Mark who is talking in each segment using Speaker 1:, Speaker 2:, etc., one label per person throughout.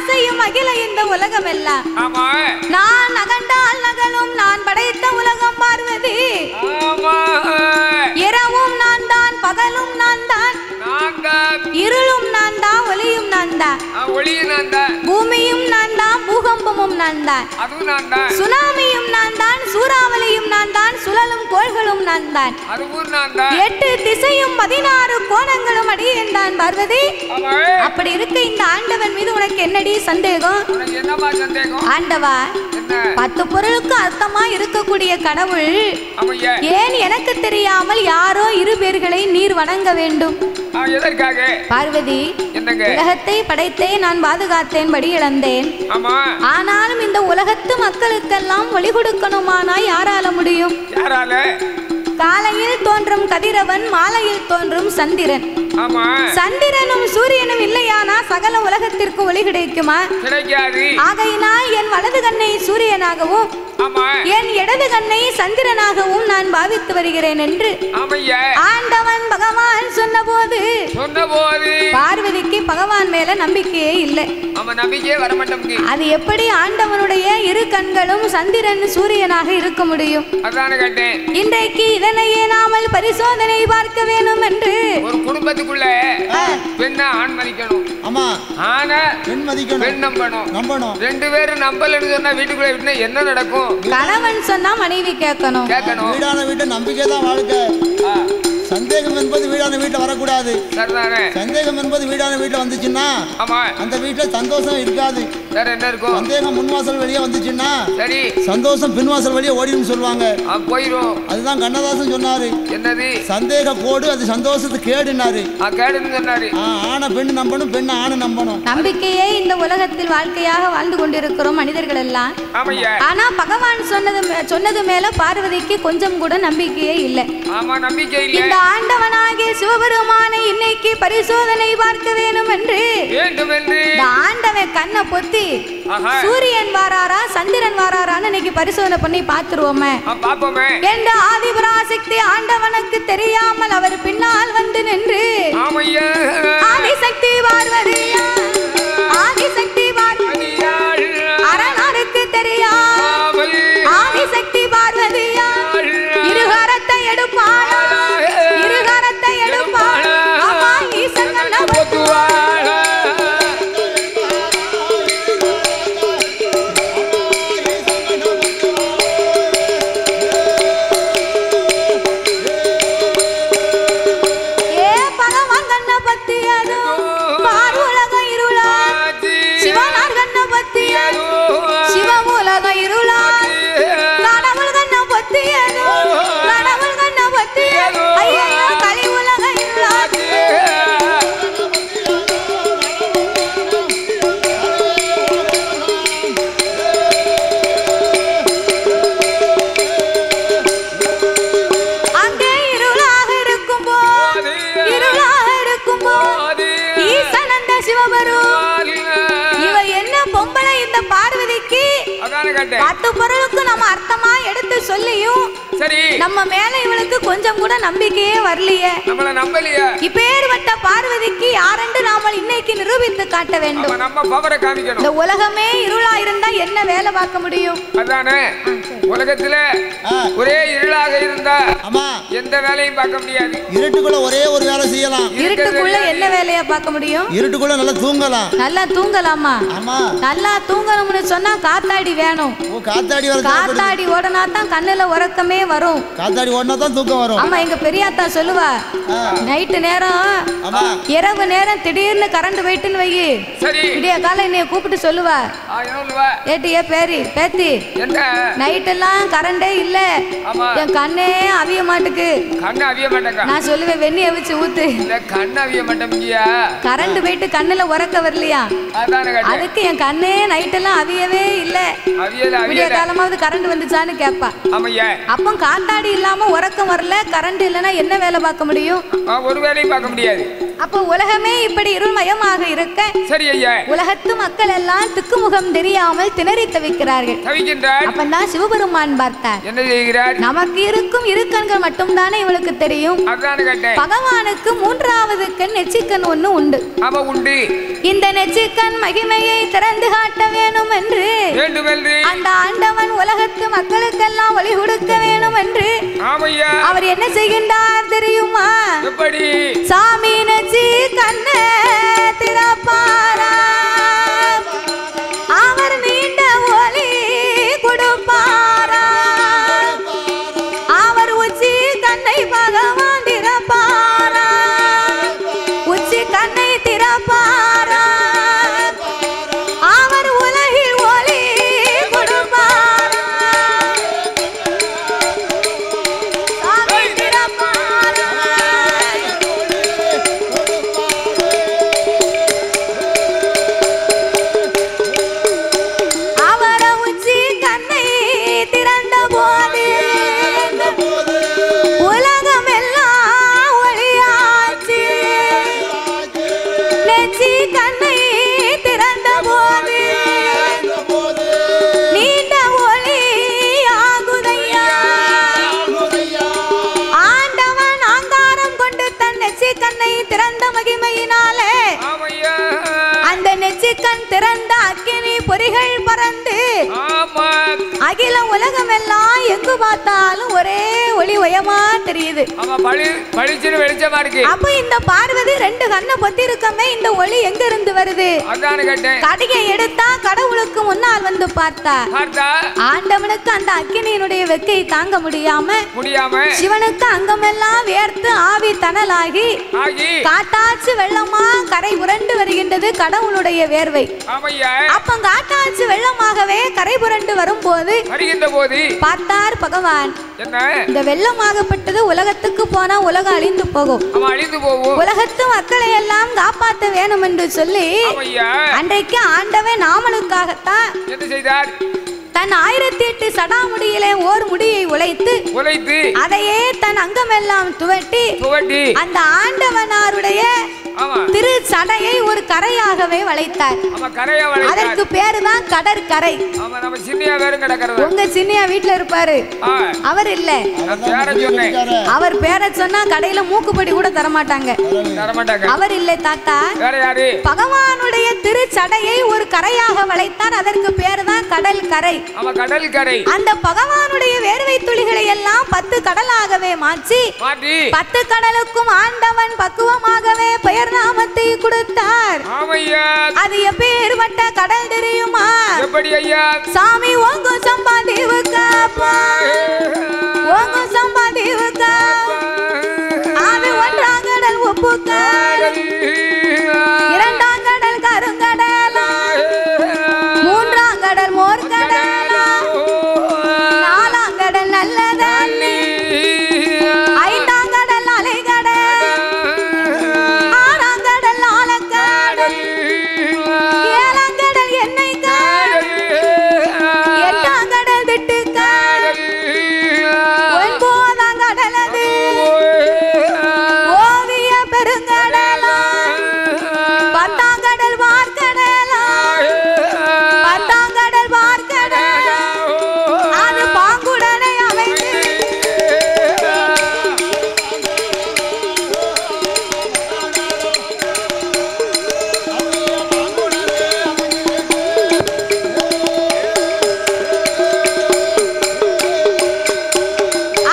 Speaker 1: அசையும் அகில இந்த உலகம் எல்லாம்
Speaker 2: ஆமா
Speaker 1: நான் அகண்டால் நகலும் நான் படைத்த உலகம் பார்வதி
Speaker 2: ஆமா
Speaker 1: இரவும் நான் தான் பகலும் நான் தான் இருளும் நான் தான் ஒளியும் நான் தான்
Speaker 2: ஒளியும் நான் தான்
Speaker 1: பூமியும் நான் தான் பூகம்பமும் நான் தான்
Speaker 2: அதுவும் நான் தான்
Speaker 1: சுனாமியும் நான் தான் சூறாவளியும் நான் தான் சுழலும் கோள்களும் நான் தான்
Speaker 2: அதுவும் நான் தான்
Speaker 1: 8 திசையும் 16 கோணங்களும் அடியேன் தான் பார்வதி அப்படி இருக்க இந்த ஆண்டவன் மீது உனக்கு என்னடி சந்தேகம்
Speaker 2: என்னமா சந்தேகம்
Speaker 1: ஆண்டவா 10 பொருளுக்கு அர்த்தமா இருக்கக்கூடிய கடவுள் ஏன் எனக்கு தெரியாமல் யாரோ 2 பேர்களை நீர் வணங்க வேண்டும்
Speaker 2: எதற்காக
Speaker 1: பார்வதி உலகத்தை படைத்தேன் நான் பாதுகாத்தேன் படி இழந்தேன் ஆனாலும் இந்த உலகத்து மக்களுக்கெல்லாம் ஒளி கொடுக்கணுமானா யாரால முடியும் காலையில் தோன்றும் கதிரவன் மாலையில் தோன்றும் சந்திரன் சந்திரனும் சூரியனும் இல்லையானா சகல உலகத்திற்கு ஒளி கிடைக்குமா ஆகையினால் என் வலது கண்ணை சூரியனாகவும் என் இடது கண்ணை சந்திரனாகவும் நான் பாவித்து வருகிறேன் என்று ஆண்டவன் பகவான் சொன்னபோது பார்வதிக்கு பகவான் மேல நம்பிக்கையே இல்லை அது எப்படி ஆண்டவனுடைய 2 கண்களும் சந்திரன் சூரியனாக இருக்க முடியும் இன்றைக்கு இதனையே நாமல் பரிசோதனை பார்க்க வேண்டும் என்று
Speaker 2: ஒரு குடும்பத்துக்குள்ள பெண்ணா ஆண் மதிக்கணும் ஆமா ஆன பெண் மதிக்கணும் பெண் நம்பணும் 2 பேரும் நம்பலன்னு சொன்னா வீட்டுக்குள்ள விட்டுனா என்ன நடக்கும்
Speaker 1: கணவன் சொன்னா மனைவி கேட்கணும்
Speaker 3: வீடான வீட்டு நம்பிக்கை தான் வாழ்க்கை சந்தேகம் என்பது வீடான வீட்டுல வரக்கூடாது சந்தேகம் என்பது வீடான வீட்டுல வந்துச்சுன்னா அந்த வீட்டுல சந்தோஷம் இருக்காது சந்தேகம் முன்வாசல் வழியா வந்துச்சுன்னா சந்தோஷம் பின்வாசல் வழியா ஓடிடும் சொல்லுவாங்க போயிடும் அதுதான் கண்ணதாசன் சொன்னாரு என்னது சந்தேக கோடு அது சந்தோஷத்துக்கு கேடுனாரு ஆன பெண்ணு நம்பணும் பெண்ணு ஆணு நம்பணும்
Speaker 1: நம்பிக்கையே இந்த உலகத்தில் வாழ்க்கையாக வாழ்ந்து கொண்டிருக்கிறோம் மனிதர்கள் எல்லாம் ஆனா பகவான் சொன்னது மேல பார்வதிக்கு கொஞ்சம் கூட நம்பிக்கையே இல்லை இந்த ஆண்டவனாகிய சிவபெருமானை இன்னைக்கு பரிசோதனை பார்க்க வேண்டும் என்று ஆண்டவன் கண்ணை பொத்தி சூரியன் வாராரா சந்திரன் வாராரான்னு இன்னைக்கு பரிசோதனை பண்ணி பார்த்துருவோமே என்ற ஆதிபராசக்தி ஆண்டவனுக்கு தெரியாமல் அவர் பின்னால் வந்து நின்று ஆதிசக்தி பார்வதியா ஆதிசக்தி பார்வதியா அரணருக்கு தெரியா ஆதிசக்தி பார்வதியா இருகரத்தை எடுப்பாளா இருகரத்தை எடுப்பாளா அம்மா ஈசன் கண்ண பொத்துவாளா ஏ பகவான் கண்ண பத்தியது பார் உலகம் இருளா சிவனார் கண்ண பத்தியது சிவ உலகம் இருளா கடவுள் கண்ண பத்தியது கடவுள் கண்ண பத்தியது ஐயா கலி உலகம் இருளா அங்கே இருளாக இருக்கும்போது ஈசன் அந்த சிவபெருமான் இவ என்ன பொம்பளை இந்த பார்வதிக்கு 10 பொருளுக்கு நம்ம அர்த்தமா எடுத்து சொல்லியும் நம்ம மேல இவளுக்கு கொஞ்சம் கூட நம்பிக்கையே வரலையே நம்மள நம்பலையே இப்பேர்வட்ட பார்வதிக்கு யாரென்று நாம இன்னைக்கு நிரூபித்து காட்ட வேண்டும் நம்ம பவரை காமிக்கணும் இந்த உலகமே இருளா இருந்தா என்ன வேலை பார்க்க முடியும் அதானே உலகத்துல ஒரே இருளாக இருந்தா ஆமா எந்த வேலையும் பார்க்க முடியாது இருட்டுக்குள்ள ஒரே ஒரு வேலை செய்யலாம் இருட்டுக்குள்ள என்ன வேலையா பார்க்க முடியும் இருட்டுக்குள்ள நல்லா தூங்கலாமா ஆமா நல்லா தூங்கணும்னு சொன்னா காத்தாடி வேணும் காத்தாடி ஓடனா தான் கண்ணுல உறக்கமே வரும் காத்தாடி ஓடனா தான் தூக்கம் வரும் ஆமா எங்க பெரியாத்தா சொல்லுவா நைட்டு நேரம் இரவு நேரம் திடீர்னு கரண்ட் போயிட்டுன்னு வை விடிய காலை என்னைய கூப்பிட்டு சொல்லுவா ஏட்டியே பேத்தி நைட் எல்லாம் கரண்டே இல்ல என் கண்ணே அவிய மாட்டுக்கு நான் சொல்லுவேன் வெண்ணி அவிச்சு ஊத்து கரண்ட் போயிட்டு கண்ணுல உறக்க வரலையா அதுக்கு என் கண்ணே நைட் எல்லாம் அவியவே இல்ல விடிய காலமாவது கரண்ட் வந்துச்சான்னு கேப்பா அப்ப பாவம் காத்தாடி இல்லாம உறக்கம் வரல, கரண்ட் இல்லைன்னா என்ன வேலை பார்க்க முடியும்?
Speaker 2: ஒரு வேலையும் பார்க்க முடியாது.
Speaker 1: அப்ப உலகமே இப்படி இருள்மயமாக இருக்க
Speaker 2: சரி ஐயா,
Speaker 1: உலகத்து மக்கள் எல்லாம் திக்குமுகம் தெரியாமல் திணறி தவிக்கிறார்கள். அப்பதான் சிவபெருமான் பார்த்தார்.
Speaker 2: என்ன செய்கிறார்?
Speaker 1: நமக்கு இருக்கும் இரு கண்கள் மட்டும் தானே இவளுக்கு தெரியும். பகவானுக்கு மூன்றாவது கண் நெச்சிக்கண் ஒண்ணு உண்டு.
Speaker 2: உண்டு.
Speaker 1: இந்த நெச்சிக்கண் மகிமையை திறந்து காட்ட வேணும் என்று அந்த ஆண்டவன் உலகத்து மக்களுக்கெல்லாம் ஒளி கொடுக்க வேணும் என்று அவர் என்ன செய்கின்றார் தெரியுமா? சாமி நெச்சி கண்ணே திறப்பாரா, அவர் நீண்ட ஒளி கொடுப்பாரா, அவர் உச்சி கண்ணை பகவான் திறப்பாரா, உச்சி கண்ணை திறப்பாரா, அவர் உலகில் ஒளி கொடுப்பாரா, சாமி திறப்பாரா. அவர உச்சி கண்ணை திறந்த போது உலகம் எல்லாம் ஒளியாச்சு. நெச்சி கண்ணை திறந்த போது நீண்ட ஒளி ஆகுதையா. ஆண்டவன் ஆங்காரம் கொண்டு தன் நெச்சி கண்ணை திறந்த மகிமையினாலே அந்த நெச்சிக்கண் திறந்த அக்கினி பொறிகள் பறந்து அகில உலகம் எல்லாம் எங்கு பார்த்தாலும் ஒரே ஒளி ஒயமா தெரியுது. அப்ப இந்த பார்வதி ரெண்டு கண்ணை பொத்தி இருக்கமே, இந்த ஒளி எங்க இருந்து வருது? கடையை எடுத்தா கடவுளுக்கு முன்னால் வந்து பார்த்தா ஆண்டவனுக்கு அந்த அக்கினியினுடைய வெக்கை தாங்க முடியாம சிவனுக்கு அங்கமெல்லாம் வேர்த்து ஆவி தணலாகி காட்டாச்சு வெள்ளமா கரை புரண்டு வருகின்றது கடவுளுடைய வேர்வை. அப்ப காட்டாச்சு வெள்ளமாகவே கரை புரண்டு வரும்போது பார்த்தார் பகவான், இந்த வெள்ளமாகப்பட்டது உலகத்துக்கு போனா உலகம் அழிந்து போகும், உலகத்து மக்களை எல்லாம் காப்பாற்ற வேணும் என்று சொல்லி அன்றைக்கு ஆண்டவன் நாமளுக்காகத்தான் தன் 1008 சடாமுடியிலே ஓர் முடியை உழைத்து அதையே தன் அங்கமெல்லாம் துவட்டி அந்த ஆண்டவனாருடைய திரு சடையை ஒரு கரையாகவே வளைத்தார். அதற்கு பேருதான் கடற்கரை. உங்க சின்னியா வீட்டுல இருப்பாரு, அவர் இல்ல. அவர் பேரை சொன்னா கடையில மூக்குப்படி கூட தரமாட்டாங்க. அவர் இல்லை தாத்தா, பகவானுடைய திரு சடையை ஒரு கரையாக வளைத்தார். அதற்கு பேருதான் கடல் கரை. அந்த பகவானுடைய வேர்வை துளிகளை எல்லாம் 10 கடலாகவே மாற்றி 10 கடலுக்கும் ஆண்டவன் பக்குவமாகவே பெயர் நாமத்தை கொடுத்தார். அது எப்பேற்பட்ட கடல் தெரியுமா? சாமி ஓங்கு சம்பாதீவுக்கா, ஓங்கு சம்பாதீவுக்கா, அது 1ஆம் கடல் உப்புக்கடல், 2ஆம் கடல் கருங்கடலா, 3ஆம் கடல் மோர்கடலா, 4ஆம் கடல் நல்ல தண்ணி, 5ஆம் கடல் அலைகடல், 6ஆம் கடல் ஆழக்கடல், 7ஆம் கடல் எண்ணெய் கடல், 8ஆம் கடல் திட்டுக்கடல், 9ஆம் கடல் அது ஓவிய பெருங்கடலா, 10ஆம் கடல் வார்கடலா, 10ஆம் கடல் வார்கடலா, அது பாங்குடனை அமைந்து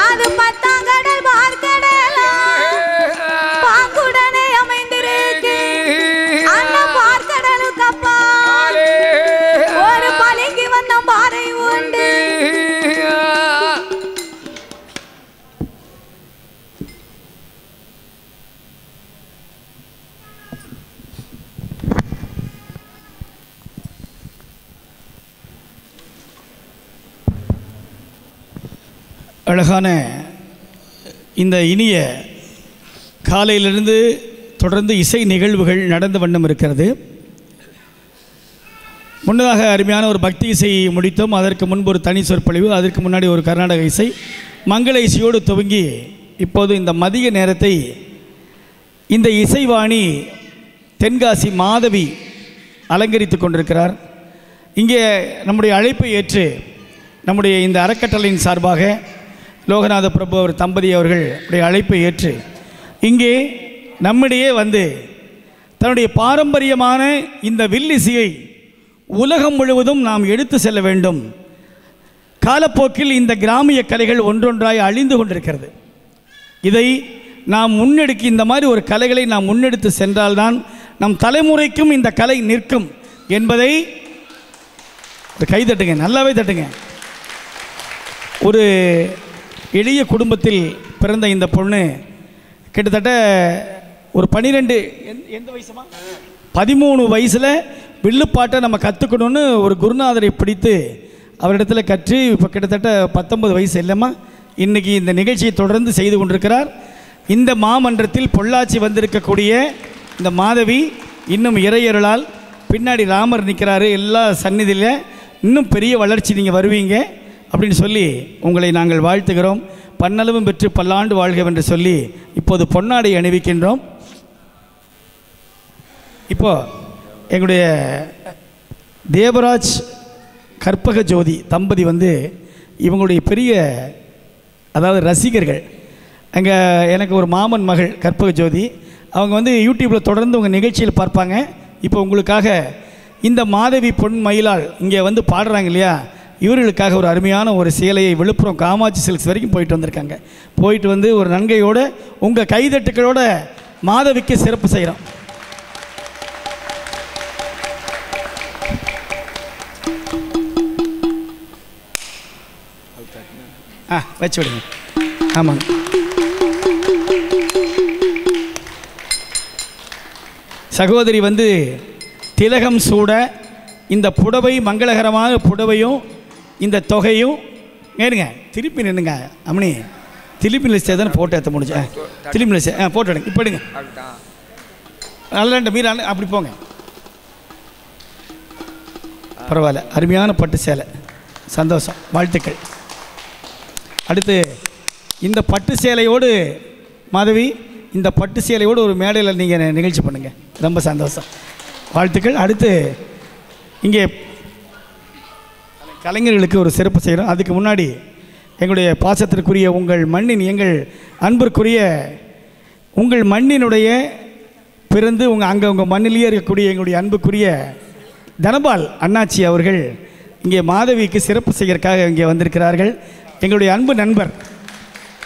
Speaker 1: அது 10ஆம் கடல் வார்கடலா, பாங்குடனை அமைந்திருக்கு. அந்த பார்க்கடலுக்கு அப்பால் ஒரு பளிங்கு வண்ண பாறை உண்டு.
Speaker 4: அழகான இந்த இனிய காலையிலிருந்து தொடர்ந்து இசை நிகழ்வுகள் நடந்த வண்ணம் இருக்கிறது. முன்னதாக அருமையான ஒரு பக்தி இசையை முடித்தோம். அதற்கு முன்பு ஒரு தனி சொற்பொழிவு, அதற்கு முன்னாடி ஒரு கர்நாடக இசை, மங்கள இசையோடு துவங்கி இப்போது இந்த மதிய நேரத்தை இந்த இசைவாணி தென்காசி மாதவி அலங்கரித்து கொண்டிருக்கிறார். இங்கே நம்முடைய அழைப்பை ஏற்று நம்முடைய இந்த அறக்கட்டளையின் சார்பாக லோகநாத பிரபு அவர் தம்பதி அவர்களுடைய அழைப்பை ஏற்று இங்கே நம்மிடையே வந்து தன்னுடைய பாரம்பரியமான இந்த வில்லிசையை உலகம் முழுவதும் நாம் எடுத்து செல்ல வேண்டும். காலப்போக்கில் இந்த கிராமிய கலைகள் ஒன்றொன்றாய் அழிந்து கொண்டிருக்கிறது. இதை நாம் முன்னெடுக்கி இந்த மாதிரி ஒரு கலைகளை நாம் முன்னெடுத்து சென்றால்தான் நம் தலைமுறைக்கும் இந்த கலை நிற்கும் என்பதை கை தட்டுங்க, நல்லாவே தட்டுங்க. ஒரு எளிய குடும்பத்தில் பிறந்த இந்த பொண்ணு கிட்டத்தட்ட ஒரு 12 எந்த வயசுமா 13 வயசில் வில்லுப்பாட்டை நம்ம கற்றுக்கணும்னு ஒரு குருநாதரை பிடித்து அவரிடத்தில் கற்று இப்போ கிட்டத்தட்ட 19 வயசு இல்லைம்மா இன்றைக்கி இந்த நிகழ்ச்சியை தொடர்ந்து செய்து கொண்டிருக்கிறார். இந்த மாமன்றத்தில் பொள்ளாச்சி வந்திருக்கக்கூடிய இந்த மாதவி இன்னும் இறையருளால் பின்னாடி ராமர் நிற்கிறாரு எல்லா சந்நிதியில் இன்னும் பெரிய வளர்ச்சி நீங்கள் வருவீங்க அப்படின்னு சொல்லி உங்களை நாங்கள் வாழ்த்துகிறோம். பன்னளவும் பெற்று பல்லாண்டு வாழ்கவென்று சொல்லி இப்போது பொன்னாடை அணிவிக்கின்றோம். இப்போது எங்களுடைய தேவராஜ் கற்பக ஜோதி தம்பதி வந்து இவங்களுடைய பெரிய அதாவது ரசிகர்கள். அங்கே எனக்கு ஒரு மாமன் மகள் கற்பக ஜோதி அவங்க வந்து யூடியூப்பில் தொடர்ந்து உங்கள் நிகழ்ச்சியில் பார்ப்பாங்க. இப்போ உங்களுக்காக இந்த மாதவி பொன் மயிலால் இங்கே வந்து பாடுறாங்க இல்லையா, இவர்களுக்காக ஒரு அருமையான ஒரு சேலையை விழுப்புரம் காமாட்சி சில்க்ஸ் வரைக்கும் போயிட்டு வந்திருக்காங்க. போயிட்டு வந்து ஒரு நன்கையோடு உங்கள் கைதட்டுக்களோட மாதவிக்கு சிறப்பு செய்கிறோம். வச்சு விடுங்க. ஆமாங்க. சகோதரி வந்து திலகம் சூட இந்த புடவை மங்களகரமாக புடவையும் இந்த தொகையும் ஏறுங்க திருப்பி நின்றுங்க அம்மனி திருப்பி லிஸ்ட் தானே போட்டோ எடுத்து முடிச்சேன் திருப்பி லிஸ்ட் போட்டோ எடுங்க இப்போ எடுங்க நல்ல மீறா அப்படி போங்க. பரவாயில்ல அருமையான பட்டு சேலை சந்தோஷம் வாழ்த்துக்கள். அடுத்து இந்த பட்டு சேலையோடு மாதவி இந்த பட்டு சேலையோடு ஒரு மேடையில் நீங்கள் நிகழ்ச்சி பண்ணுங்கள் ரொம்ப சந்தோஷம் வாழ்த்துக்கள். அடுத்து இங்கே கலைஞர்களுக்கு ஒரு சிறப்பு செய்கிறோம். அதுக்கு முன்னாடி எங்களுடைய பாசத்திற்குரிய உங்கள் மண்ணின் எங்கள் அன்பிற்குரிய உங்கள் மண்ணினுடைய பிறந்து உங்கள் மண்ணிலேயே இருக்கக்கூடிய எங்களுடைய அன்புக்குரிய தனபால் அண்ணாச்சி அவர்கள் இங்கே மாதவிக்கு சிறப்பு செய்கிறதுக்காக இங்கே வந்திருக்கிறார்கள். எங்களுடைய அன்பு நண்பர்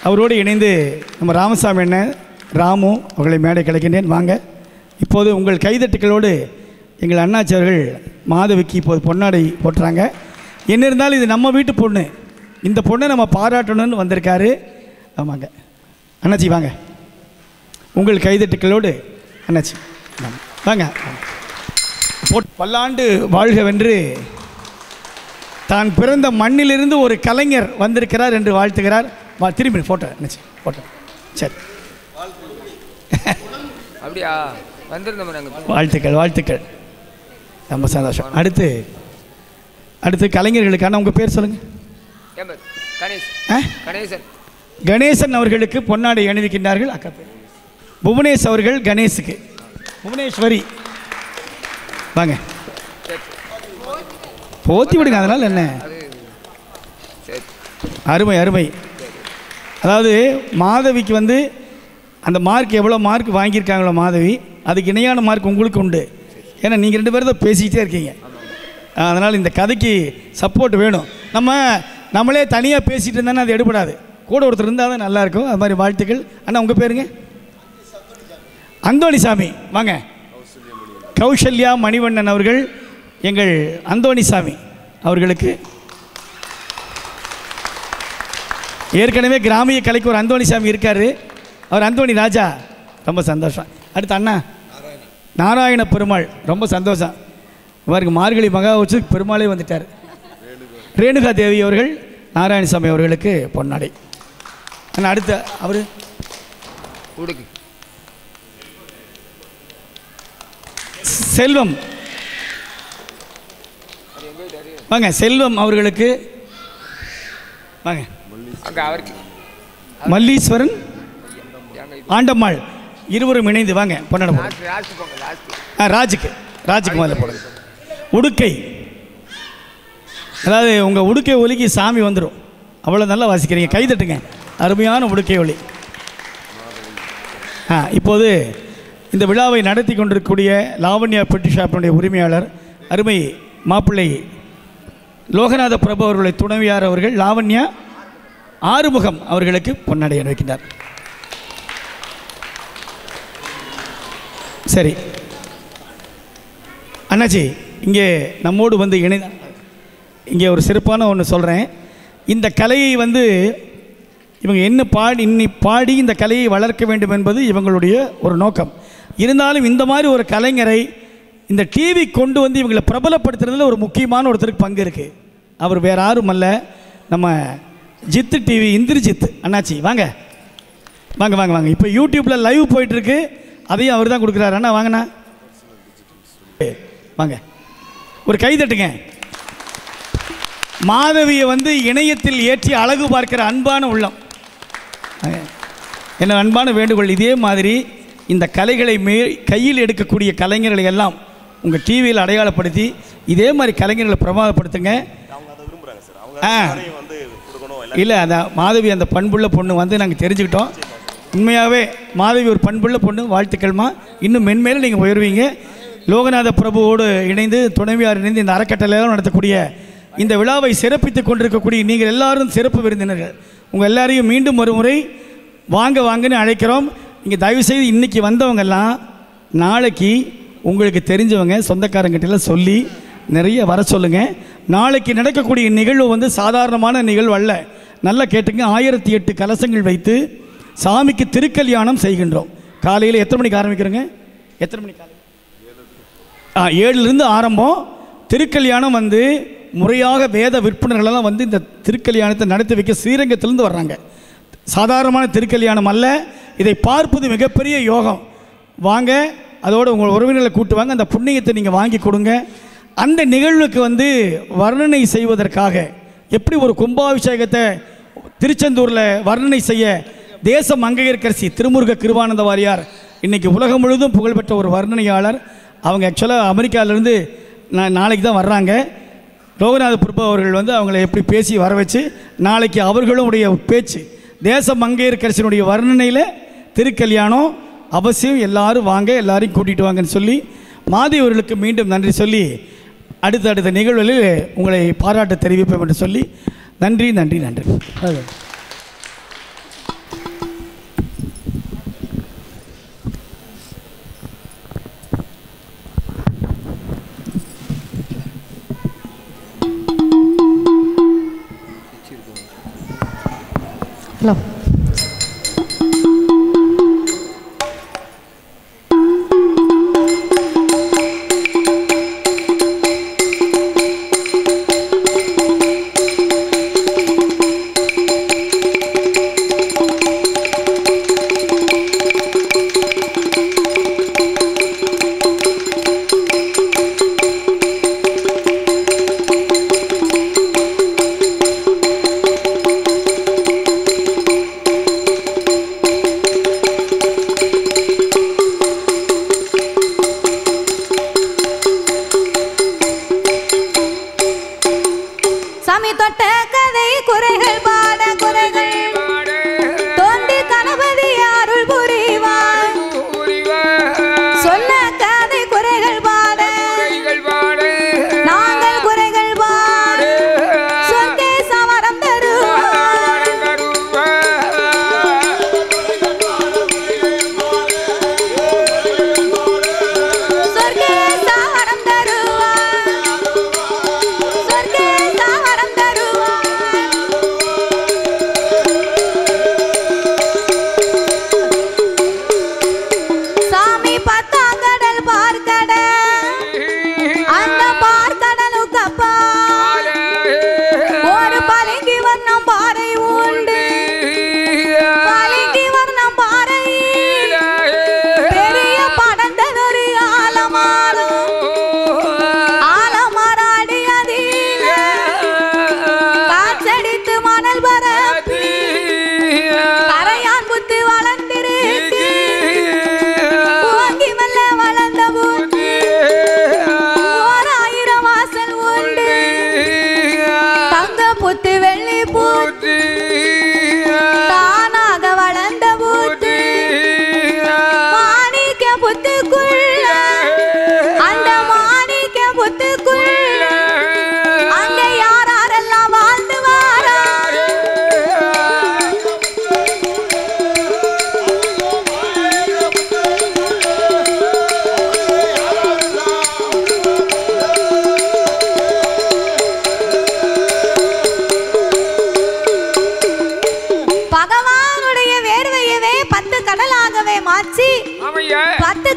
Speaker 4: அவரோடு இணைந்து நம்ம ராமசாமி அண்ணன் ராமு அவர்களை மேடை கிடைக்கின்றேன். வாங்க. இப்போது உங்கள் கைதட்டுகளோடு எங்கள் அண்ணாச்சி அவர்கள் மாதவிக்கு இப்போது பொன்னாடை போட்டுறாங்க. என்ன இருந்தாலும் இது நம்ம வீட்டு பொண்ணு, இந்த பொண்ணை நம்ம பாராட்டணும்னு வந்திருக்காரு. ஆமாங்க அண்ணாச்சி வாங்க. உங்கள் கைதட்டுகளோடு அண்ணாச்சி வாங்க. பல்லாண்டு வாழ்கவென்று தான் பிறந்த மண்ணிலிருந்து ஒரு கலைஞர் வந்திருக்கிறார் என்று வாழ்த்துகிறார். திரும்பி போட்டோ அண்ணாச்சி போட்டோ சரி
Speaker 2: அப்படியா வந்திருந்தோம்.
Speaker 4: வாழ்த்துக்கள் வாழ்த்துக்கள் ரொம்ப சந்தோஷம். அடுத்து கலைஞர்களுக்கான உங்கள் பேர் சொல்லுங்கள். கணேசன் அவர்களுக்கு பொன்னாடை அணிவிக்கின்றார்கள். அக்கா பேர் புவனேஷ் அவர்கள் கணேஷுக்கு புவனேஸ்வரி வாங்க போத்தி விடுங்க. அதனால் என்ன அருமை அருமை. அதாவது மாதவிக்கு வந்து அந்த மார்க் எவ்வளோ மார்க் வாங்கியிருக்காங்களோ மாதவி அதுக்கு இணையான மார்க் உங்களுக்கு உண்டு. ஏன்னா நீங்கள் 2 பேரும் தான் பேசிக்கிட்டே இருக்கீங்க. அதனால் இந்த கதைக்கு சப்போர்ட் வேணும். நம்மளே தனியாக பேசிகிட்டு இருந்தானே அது எடுபடாது. கூட ஒருத்தர் இருந்தால் தான் நல்லாயிருக்கும். அது மாதிரி வாழ்த்துக்கள். அண்ணா உங்கள் பேருங்க? அந்தோணிசாமி வாங்க. கௌசல்யா மணிவண்ணன் அவர்கள் எங்கள் அந்தோணிசாமி அவர்களுக்கு ஏற்கனவே கிராமிய கலைக்கு ஒரு அந்தோணிசாமி இருக்கார். அவர் அந்தோணி ராஜா ரொம்ப சந்தோஷம். அடுத்து அண்ணா நாராயண பெருமாள் ரொம்ப சந்தோஷம். இவருக்கு மார்கழி மகா வச்சு பெருமாளே வந்துட்டார். ரேணுகா தேவி அவர்கள் நாராயணசாமி அவர்களுக்கு பொன்னாடை. அண்ணா அடுத்த அவர் செல்வம் வாங்க. செல்வம் அவர்களுக்கு வாங்க. மல்லீஸ்வரன் ஆண்டம்மாள் இருவரும் இணைந்து வாங்க பொன்னாட ராஜுக்கு முதல்ல போடுங்க. உடுக்கை, அதாவது உங்கள் உடுக்கை ஒலிக்கு சாமி வந்துடும், அவ்வளோ நல்லா வாசிக்கிறீங்க, கைதட்டுங்க. அருமையான உடுக்கை ஒலி. இப்போது இந்த விழாவை நடத்தி கொண்டிருக்கக்கூடிய லாவண்யா பெட்டி ஷாப்பினுடைய உரிமையாளர் அருமை மாப்பிள்ளை லோகநாத பிரபு அவர்களுடைய துணைவியார் அவர்கள் லாவண்யா ஆறுமுகம் அவர்களுக்கு பொன்னாடை அணிவிக்கின்றார். சரி அண்ணாச்சி, இங்கே நம்மோடு வந்து இங்கே ஒரு சிறப்பான ஒன்று சொல்கிறேன். இந்த கலையை வந்து இவங்க என்ன பாடி இந்த கலையை வளர்க்க வேண்டும் என்பது இவங்களுடைய ஒரு நோக்கம். இருந்தாலும் இந்த மாதிரி ஒரு கலைஞரை இந்த டிவி கொண்டு வந்து இவங்களை பிரபலப்படுத்துறதுல ஒரு முக்கியமான ஒருத்தருக்கு பங்கு இருக்குது. அவர் வேறு யாரும் அல்ல, நம்ம ஜித்து டிவி இந்திரஜித் அண்ணாச்சி. வாங்க வாங்க வாங்க வாங்க. இப்போ யூடியூப்பில் லைவ் போயிட்டுருக்கு, அதையும் அவர் தான் கொடுக்குறாரு. அண்ணா வாங்கண்ணா, வாங்க ஒரு கை தட்டுங்க. மாதவியை வந்து இணையத்தில் ஏற்றி அழகு பார்க்கிற அன்பான உள்ளம், என்ன அன்பான வேண்டுகோள். இதே மாதிரி இந்த கலைகளை கையில் எடுக்கக்கூடிய கலைஞர்களை எல்லாம் உங்கள் டிவியில் அடையாளப்படுத்தி இதே மாதிரி கலைஞர்களை பிரமாதப்படுத்துங்க. இல்லை, அந்த மாதவி அந்த பண்புள்ள பொண்ணு வந்து நாங்கள் தெரிஞ்சுக்கிட்டோம். உண்மையாகவே மாதவி ஒரு பண்புள்ள பொண்ணு. வாழ்த்துக்கள்மா, இன்னும் மென்மேலும் நீங்கள் உயர்வீங்க. லோகநாத பிரபுவோடு இணைந்து துணைவியார் இணைந்து இந்த அறக்கட்டளையில் நடத்தக்கூடிய இந்த விழாவை சிறப்பித்துக் கொண்டிருக்கக்கூடிய நீங்கள் எல்லாரும் சிறப்பு விருந்தினர்கள். உங்கள் எல்லாரையும் மீண்டும் ஒரு முறை வாங்க வாங்கன்னு அழைக்கிறோம். இங்கே தயவுசெய்து இன்றைக்கி வந்தவங்கெல்லாம் நாளைக்கு உங்களுக்கு தெரிஞ்சவங்க சொந்தக்காரங்கிட்டலாம் சொல்லி நிறைய வர சொல்லுங்கள். நாளைக்கு நடக்கக்கூடிய நிகழ்வு வந்து சாதாரணமான நிகழ்வு அல்ல. நல்லா கேட்டுங்க. 1008 கலசங்கள் வைத்து சாமிக்கு திருக்கல்யாணம் செய்கின்றோம். காலையில் எத்தனை மணிக்கு ஆரம்பிக்கிறோங்க? எத்தனை மணிக்கு? 7லேருந்து ஆரம்பம். திருக்கல்யாணம் வந்து முறையாக வேத விற்பனர்களெல்லாம் வந்து இந்த திருக்கல்யாணத்தை நடத்தி வைக்க ஸ்ரீரங்கத்திலேருந்து வர்றாங்க. சாதாரணமான திருக்கல்யாணம் அல்ல, இதை பார்ப்பது மிகப்பெரிய யோகம். வாங்க, அதோடு உங்கள் உறவினர்களை கூட்டு வாங்க, அந்த புண்ணியத்தை நீங்கள் வாங்கி கொடுங்க. அந்த நிகழ்வுக்கு வந்து வர்ணனை செய்வதற்காக எப்படி ஒரு கும்பாபிஷேகத்தை திருச்செந்தூரில் வர்ணனை செய்ய தேச மங்கையர்க்கரசி திருமுருக கிருபானந்த வாரியார் இன்றைக்கி உலகம் முழுவதும் புகழ்பெற்ற ஒரு வர்ணனையாளர். அவங்க ஆக்சுவலாக அமெரிக்காவிலேருந்து நாளைக்கு தான் வர்றாங்க. லோகநாத பிரபு அவர்கள் வந்து அவங்கள எப்படி பேசி வர வச்சு நாளைக்கு அவர்களுடைய பேச்சு தேச மங்கையர்க்கரசினுடைய வர்ணனையில் திருக்கல்யாணம் அவசியம். எல்லாரும் வாங்க, எல்லாரையும் கூட்டிகிட்டு வாங்கன்னு சொல்லி மாதேவர்களுக்கு மீண்டும் நன்றி சொல்லி அடுத்த நிகழ்வுகளில் உங்களை பாராட்ட தெரிவிப்போம் என்று சொல்லி நன்றி நன்றி நன்றி.
Speaker 1: ஹலோ,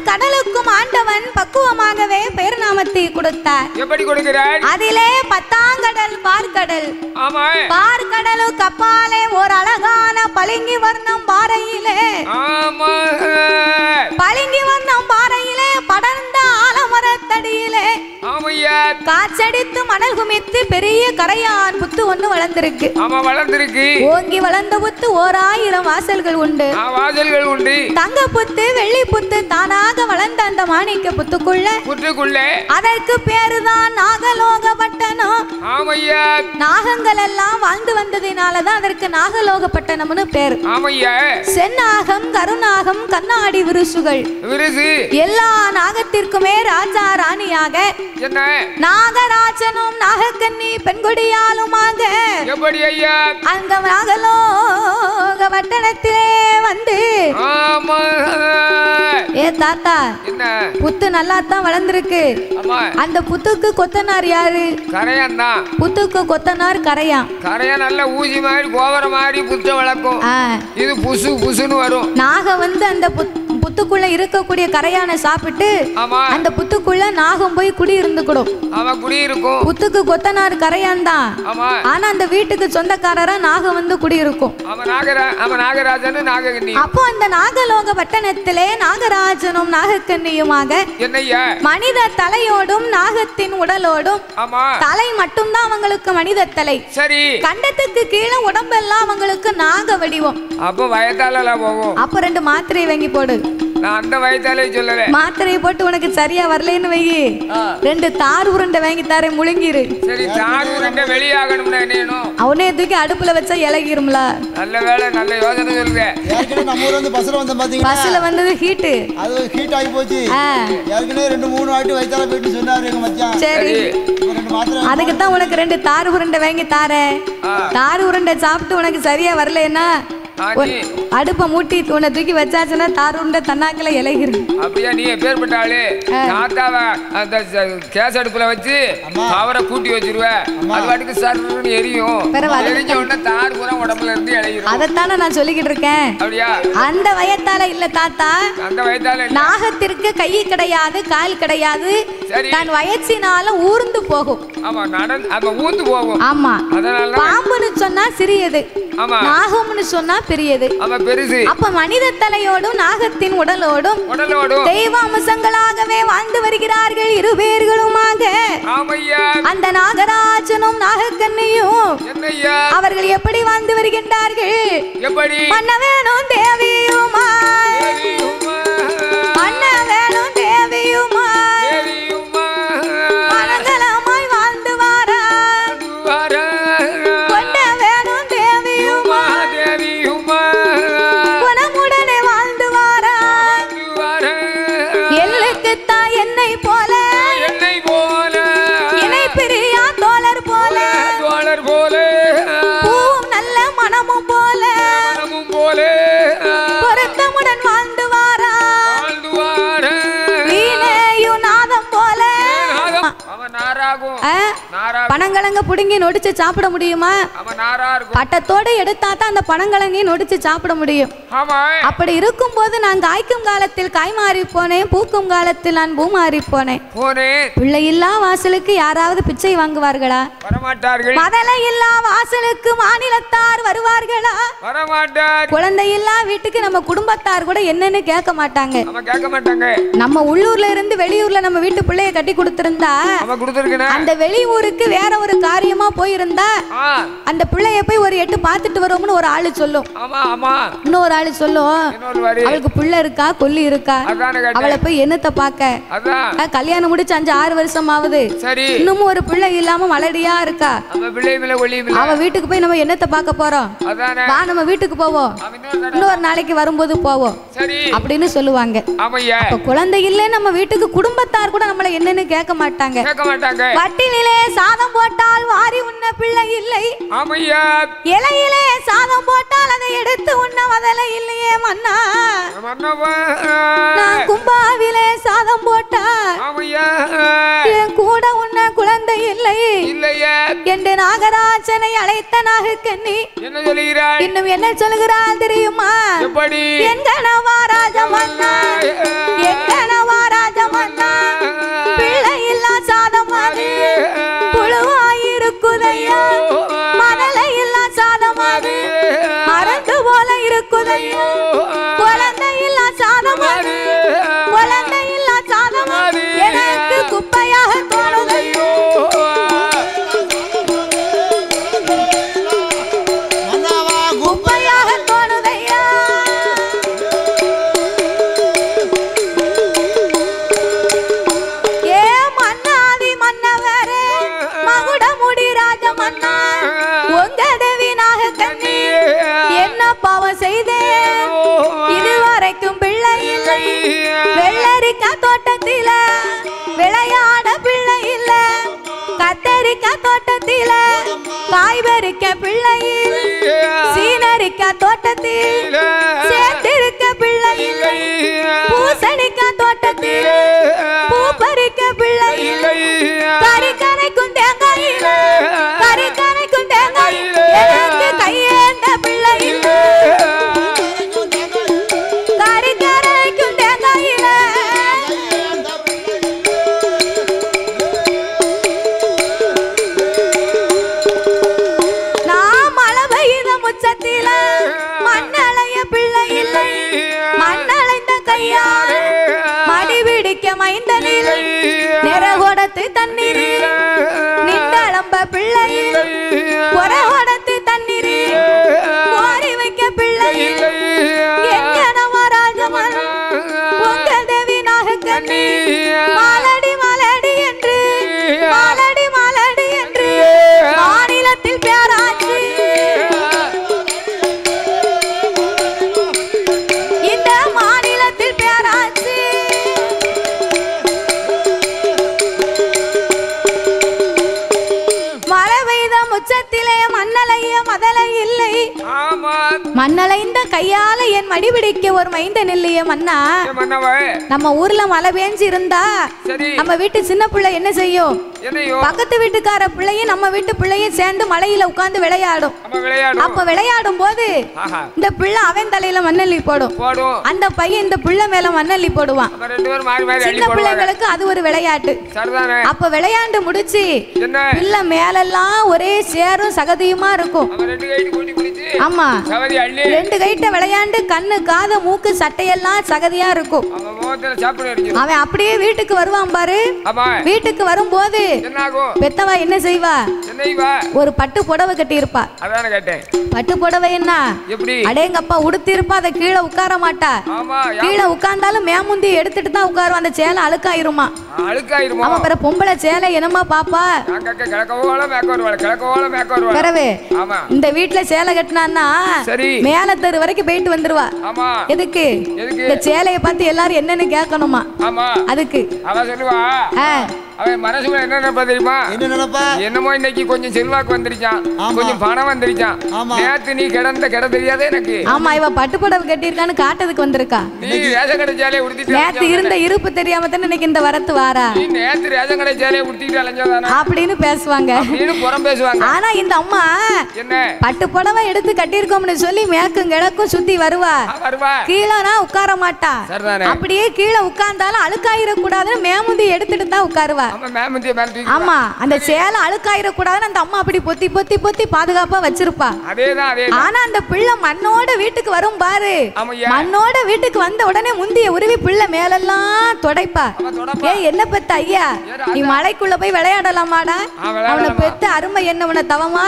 Speaker 1: கடலுக்கும் ஆண்டவன் பக்குவமாகவே பெயர் நாமத்தை கொடுத்தார்.
Speaker 2: எப்படி கொடுக்கிறார்?
Speaker 1: அதிலே 10ஆம் கடல் பார்க்கடல்.
Speaker 2: ஆமா.
Speaker 1: பார்க்கடலுக்கு அப்பாலே ஒரு அழகான பளிங்கு வர்ணம் பாறையிலே.
Speaker 2: ஆமா.
Speaker 1: பளிங்கு வர்ணம் பாறையிலே படர்ந்த ஆலமரத்தடியிலே.
Speaker 2: ஆமையா.
Speaker 1: காற்றடித்து மணல் குமித்து பெரிய கரையான் புத்து ஒண்ணு வளர்ந்திருக்கு.
Speaker 2: ஆமா, வளர்ந்திருக்கு.
Speaker 1: ஓங்கி வளர்ந்த புத்து 1000 வாசல்கள் உண்டு.
Speaker 2: வாசல்கள் உண்டு.
Speaker 1: தங்க புத்து வெள்ளி புத்து தானாக வளர்ந்த அந்த மாணிக்க புத்துக்குள்ள அதற்கு பேருதான் நாகலோகப்பட்டணம்.
Speaker 2: ஆமையா.
Speaker 1: நாகங்கள் எல்லாம் வாழ்ந்து வந்ததினாலதான் அதற்கு நாகலோகப்பட்டணம்னு பேர்.
Speaker 2: ஆமையா.
Speaker 1: செந்நாகம் கருநாகம் கண்ணாடி விருசுகள் எல்லா நாகத்திற்குமே ராஜா ராணியாக
Speaker 2: என்ன
Speaker 1: நாகராஜனும் நாகக்கன்னி பெண்குடியாலுமாக
Speaker 2: எப்படி ஐயா
Speaker 1: அந்த நாகலோக பட்டணத்திலே வந்து.
Speaker 2: ஆமா.
Speaker 1: ஏ தாத்தா,
Speaker 2: என்ன
Speaker 1: புத்து நல்லா தான் வளர்ந்துருக்கு. அந்த புத்துக்கு கொத்தனார் யாரு?
Speaker 2: கரையான் தான்.
Speaker 1: புத்துக்கு கொத்தனார் கரையான்.
Speaker 2: கரையான் நல்ல ஊசி மாதிரி கோவர மாதிரி புத்த வளர்க்கும். இது புசு புசுன்னு வரும்.
Speaker 1: நாகம் வந்து அந்த புத்துக்குள்ள இருக்கக்கூடிய கரையானை சாப்பிட்டு அந்த புத்துக்குள்ள நாகம் போய் குடி இருந்துக்கூடும். புத்துக்கு கொத்தனார் கரையான் தான். ஆனா அந்த வீட்டுக்கு சொந்தக்காரரா நாகம் வந்து குடி இருக்கும். அப்போ அந்த நாகலோக பட்டணத்திலே நாகராஜனும் நாகக்கன்னியுமாக மனித தலையோடும் நாகத்தின் உடலோடும். தலை மட்டும்தான் அவங்களுக்கு மனித தலை. சரி. கண்டத்துக்கு கீழே உடம்பெல்லாம் அவங்களுக்கு நாக வடிவம்.
Speaker 2: அப்ப வயதால போவோம்.
Speaker 1: அப்ப 2 மாத்திரை வாங்கி போடு.
Speaker 2: நான் அந்த வயதாலே சொல்லல.
Speaker 1: மாத்திரையை போட்டு உனக்கு சரியா வரலன்னு வை. 2 தார் உருண்டை வாங்கி தரேன், முழுங்கிரு.
Speaker 2: சரி, தார் உருண்டை வெளியாகணும்னா என்ன?
Speaker 1: அவனே தூக்கி அடுப்புல வச்சா இலகிரும்ல.
Speaker 2: நல்ல வேளை, நல்ல யோசனை சொல்லுங்க.
Speaker 3: ஏற்கனவே நம்ம ஊர்ல வந்து பஸ்ல வந்த பாத்தீங்களா?
Speaker 1: பஸ்ல வந்தது ஹீட்.
Speaker 3: அது ஹீட் ஆகி போச்சு. ஏற்கனவே 2-3 வாட்டி வயித்தால போயிட்டு சொன்னாரு எங்க மச்சான்.
Speaker 1: சரி, அதுக்கு தான் உனக்கு 2 தார் உருண்டை வாங்கி தாரேன். தார் உருண்டை சாப்பிட்டு உனக்கு சரியா வரலன்னா அடுப்ப மூட்டி உன்னை தூக்கி வச்சாச்சுன்னா தார் உருண்டை தன்னாக்கல இலகிரு.
Speaker 2: அப்படியா? நீ பேர்பட்ட ஆளு. தாத்தாவை அந்த கேஸ் அடுப்புல வச்சு அவரை கூட்டி வச்சிருவேன். அது வாட்டுக்கு சர்ன்னு எரியும். எரிஞ்ச உடனே தார் பூரா உடம்புல இருந்து இலகிரும்.
Speaker 1: அதைத்தானே நான் சொல்லிக்கிட்டு இருக்கேன்.
Speaker 2: அப்படியா?
Speaker 1: அந்த வயத்தால இல்ல தாத்தா.
Speaker 2: அந்த வயத்தால
Speaker 1: நாகத்திற்கு கை கிடையாது, கால் கிடையாது. தான் வயசினால ஊர்ந்து போகும்.
Speaker 2: ஆமா, அப்ப ஊர்ந்து போகும்.
Speaker 1: ஆமா.
Speaker 2: அதனால
Speaker 1: பாம்புன்னு சொன்னா சிறியது, நாகம்னு சொன்னா பெரியது. அப்ப மனித தலையோடும் நாகத்தின் உடலோடும் தெய்வ அம்சங்களாகவே வாழ்ந்து வருகிறார்கள் 2 பேர்களுமாக. அந்த நாகராஜனும் நாகக்கன்னியும் அவர்கள் எப்படி வாழ்ந்து வருகின்றார்கள்? பண்ண வேணும் தேவியுமா, பண்ண வேணும் தேவியுமா மனங்களமாய் வாழ்ந்து வாரா. கொண்ட வேணும் தேவியுமா குணமுடனே வாழ்ந்து வாரா. எல்லுக்குத்தான் என்னை போல இணை பிரியா தோழர் போல பூவும் நல்ல மனமும் போல பொருத்தமுடன் வாழ்ந்து வாரா. வீணையும் நாதம் போல. பனங்கிழங்க புடுங்கி நொடிச்சு சாப்பிட முடியுமா? பட்டத்தோடு எடுத்தா தான் அந்த பனங்கிழங்கை நொடிச்சு சாப்பிட முடியும். அப்படி இருக்கும் போது நான் காய்க்கும் காலத்தில் காய் மாறி போனேன், பூக்கும் காலத்தில் நான் பூ மாறி போனேன். பிள்ளை இல்லா வாசலுக்கு யாராவது பிச்சை வாங்குவார்களா? மதலை இல்லா வாசலுக்கு மாநிலத்தார் வருவார்களா? குழந்தை இல்லா வீட்டுக்கு நம்ம குடும்பத்தார் கூட என்னன்னு கேட்க மாட்டாங்க. நம்ம உள்ளூர்ல இருந்து வெளியூர்ல நம்ம வீட்டு பிள்ளைய கட்டி கொடுத்திருந்தா அந்த வெளியூருக்கு வேற ஒரு காரியமா போயிருந்தா அந்த பிள்ளைய போய் ஒரு 8 பார்த்துட்டு வரோம்னு ஒரு ஆளு சொல்லும். இன்னொரு ஆளு சொல்லும், அவளுக்கு பிள்ளை இருக்கா கொல்லி இருக்கா, அவளை போய் என்னத்தை பார்க்க, கல்யாணம் முடிச்சு 5-6 வருஷம் ஆகுது, இன்னமும் ஒரு பிள்ளை இல்லாம மலடியா இருக்கா, அவ வீட்டுக்கு போய் நம்ம என்னத்தை பார்க்க போறோம், வா நம்ம வீட்டுக்கு போவோம், இன்னொரு நாளைக்கு வரும்போது போவோம் அப்படின்னு சொல்லுவாங்க. குழந்தை இல்ல நம்ம வீட்டுக்கு குடும்பத்தார் கூட நம்மள என்னன்னு கேட்க மாட்டாங்க. வட்டிலே சாதம் போட்டால் வாரி உண்ண பிள்ளை இல்லை, இலையிலே சாதம் போட்டால் அதை எடுத்து உண்ண வதலை இல்லையே மன்னா. நான் கும்பாவிலே சாதம் போட்டா என் கூட உண்ண குழந்தை இல்லை என்று நாகராஜனை அழைத்த நாகக்கன்னி இன்னும் என்ன சொல்கிறாள் தெரியுமா? என் கணவா ராஜமன்னா, என் கணவா சாதமண்ணா பிள்ளை இல்லா சாதமாது புழுவாயிருக்குதையா மணலை இல்லா சாதமாது மறந்து போல இருக்குதையா குழந்தை இல்லா சாதமாது குழந்தை இல்லா சாதமாது எனக்கு குப்பையாக தோணுதையோ குப்பையாக தோணுதையா ஏ மன்னாதி மன்னவரே மகுடமுடி ராஜமன்னா உங்க தேவினாக கண்ணி என்ன பாவம் செய்தேன் இதுவரைக்கும் பிள்ளை இல்லை வெள்ளரிக்கா தோட்டத்தில விளையாட பிள்ளை இல்ல கத்தரிக்கா தோட்டத்தில காய்பறிக்க பிள்ளை சீனரிக்கா தோட்டத்தில் சேர்த்திருக்க பிள்ளை இல்லை பூசணிக்கா தோட்டத்தில் பூ பறிக்க பிள்ளை இல்லை கறிக்கரைக்கும் தேங்காயில் கறிக்கரைக்கும் தேங்காயில் எனக்கு கையேந்த பிள்ளை இல்லை கறிக்கரைக்கும் தேங்காயில் நான் மழை பெய்த முச்சத்தில மண்ணளைய பிள்ளை இல்லை மண்ணளைந்த கையால் மடி பிடிக்க மைந்தனில் நிறகொடத்து தண்ணீரில் நின்றளம்ப பிள்ளையில் பொறகொடத்து தண்ணீரில் கோரி வைக்க பிள்ளையில் எங்கனவா ராஜமன் உங்க தேவினாக கண்ணி மாலடி மாலடி என்று மாலடி மாலடி என்று மாநிலத்தில் பேராச்சு இந்த மாநிலத்தில் பேராச்சு மழை பெய்த முச்சத்திலே மண்ணலைய மதலை இல்லை மண்ணலைந்த கையால என் மடி பிடிக்க ஒரு மைந்தன் இல்லையே மன்னா நம்ம ஊர்ல மழை பெஞ்சு இருந்தா நம்ம வீட்டு சின்ன பிள்ளை என்ன செய்யும் பக்கத்து வீட்டுக்கார பிள்ளையும் நம்ம வீட்டு பிள்ளையும் சேர்ந்து மலையில உட்கார்ந்து விளையாடும் அப்ப விளையாடும் போது இந்த பிள்ளை அவன் தலையில மண்ணள்ளி போடும் அந்த பையன் இந்த பிள்ளை மேல மண்ணள்ளி போடுவான் சின்ன பிள்ளைங்களுக்கு அது ஒரு விளையாட்டு அப்ப விளையாண்டு முடிச்சு பிள்ளை மேலெல்லாம் ஒரே சேரும் சகதியுமா இருக்கும் ஆமா ரெண்டு கைட்ட விளையாண்டு கண்ணு காது மூக்கு சட்டையெல்லாம் சகதியா இருக்கும் அவன் அப்படியே வீட்டுக்கு வருவான் பாரு வீட்டுக்கு வரும்போது பெத்தவா என்ன செய்வா ஒரு பட்டு புடவை கட்டி இருப்பா பட்டு புடவை என்ன அடேங்கப்பா உடுத்தி இருப்பா அதை கீழே உட்கார மாட்டா கீழே உட்கார்ந்தாலும் மேமுந்தி எடுத்துட்டு தான் உட்காருவா அந்த சேலை அழுக்காயிருமா அவன் பிற பொம்பளை சேலை என்னமா பாப்பா பிறவே இந்த வீட்டுல சேலை கட்டினான்னா மேல தெரு வரைக்கும் போயிட்டு வந்துருவா எதுக்கு இந்த சேலையை பார்த்து எல்லாரும் என்னன்னு கேட்கணுமா அதுக்கு
Speaker 2: அவன் மனசுல என்ன நினைப்பா தெரியுமா என்ன நினைப்பா என்னமோ இன்னைக்கு கொஞ்சம் செல்வாக்கு வந்துருச்சான் கொஞ்சம் பணம் வந்துருச்சான் நேத்து நீ கிட தெரியாதே எனக்கு
Speaker 1: ஆமா இவ பட்டுப்புடவை கட்டியிருக்கான்னு காட்டுறதுக்கு வந்திருக்கா
Speaker 2: நீ ரேஷன் கடை சேலையை உடுத்திட்டு
Speaker 1: நேத்து இருந்த இருப்பு தெரியாம தானே இன்னைக்கு இந்த வரத்து வாரா
Speaker 2: நீ நேத்து ரேஷன் கடை சேலையை உடுத்திட்டு அலைஞ்சதானே
Speaker 1: அப்படின்னு பேசுவாங்க
Speaker 2: அப்படின்னு புறம் பேசுவாங்க
Speaker 1: ஆனா இந்த அம்மா
Speaker 2: என்ன
Speaker 1: பட்டுப்புடவை எடுத்து கட்டியிருக்கோம்னு சொல்லி மேக்கும் கிழக்கும் சுத்தி வருவா கீழனா உட்கார மாட்டா அப்படியே கீழே உட்கார்ந்தாலும் அழுக்காயிர கூடாதுன்னு மேமுந்தி எடுத்துட்டு தான் உட்காருவா ஆமா அந்த சேலை அழுக்காயிர கூடாதுன்னு அந்த அம்மா அப்படி பொத்தி பொத்தி பொத்தி பாதுகாப்பா வச்சிருப்பா ஆனா அந்த பிள்ளை மண்ணோட வீட்டுக்கு வரும் பாரு மண்ணோட வீட்டுக்கு வந்த உடனே முந்திய உருவி பிள்ளை மேலெல்லாம் தொடைப்பா என்ன பெத்த ஐயா நீ மலைக்குள்ள போய் விளையாடலாமாடா அவனை பெத்த அருமை என்ன உன தவமா